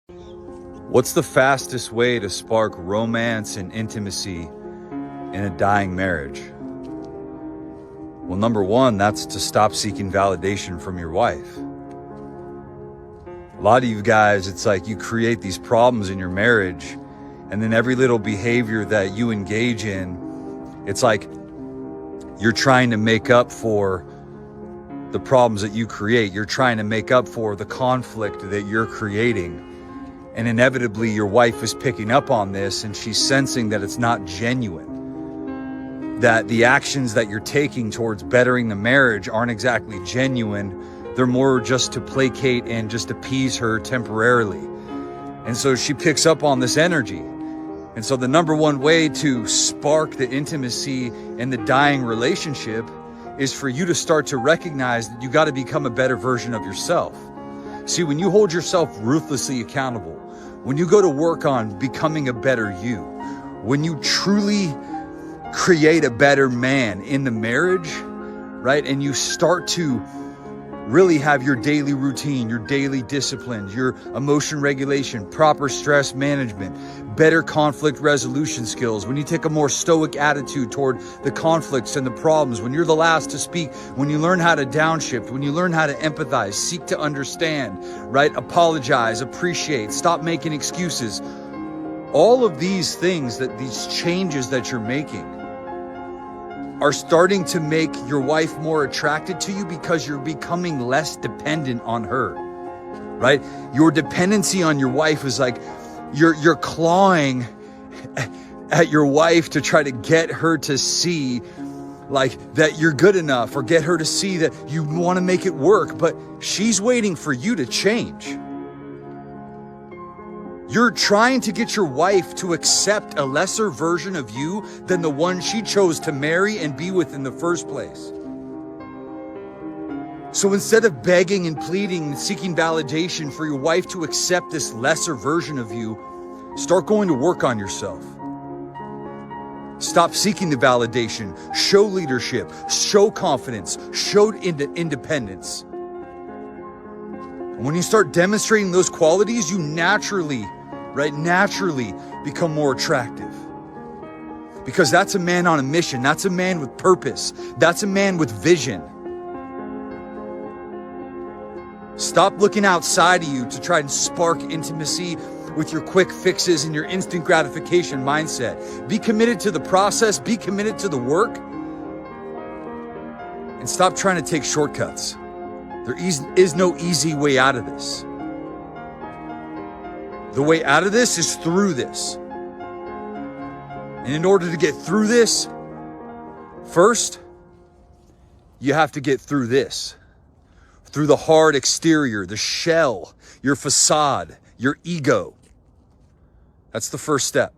What's the fastest way to spark romance and intimacy in a dying marriage? Well, number one, that's to stop seeking validation from your wife. A lot of you guys, it's like you create these problems in your marriage, and then every little behavior that you engage in, it's like you're trying to make up for the problems that you create. You're trying to make up for the conflict that you're creating. And inevitably, your wife is picking up on this, and she's sensing that it's not genuine, that the actions that you're taking towards bettering the marriage aren't exactly genuine. They're more just to placate and just appease her temporarily. And so she picks up on this energy. And so the number one way to spark the intimacy in the dying relationship is for you to start to recognize that you got to become a better version of yourself. See, when you hold yourself ruthlessly accountable, when you go to work on becoming a better you, when you truly create a better man in the marriage, right? And you start to really have your daily routine, your daily disciplines, your emotion regulation, proper stress management, better conflict resolution skills, when you take a more stoic attitude toward the conflicts and the problems, when you're the last to speak, when you learn how to downshift, when you learn how to empathize, seek to understand, right? Apologize, appreciate, stop making excuses. All of these things, that these changes that you're making are starting to make your wife more attracted to you because you're becoming less dependent on her, right? Your dependency on your wife is like you're clawing at your wife to try to get her to see like that you're good enough, or get her to see that you want to make it work, but she's waiting for you to change. You're trying to get your wife to accept a lesser version of you than the one she chose to marry and be with in the first place. So instead of begging and pleading and seeking validation for your wife to accept this lesser version of you, start going to work on yourself. Stop seeking the validation. Show leadership, show confidence, show independence. And when you start demonstrating those qualities, you naturally become more attractive. Because that's a man on a mission. That's a man with purpose. That's a man with vision. Stop looking outside of you to try and spark intimacy with your quick fixes and your instant gratification mindset. Be committed to the process. Be committed to the work. And stop trying to take shortcuts. There is no easy way out of this. The way out of this is through this. And in order to get through this, first, you have to get through this. Through the hard exterior, the shell, your facade, your ego. That's the first step.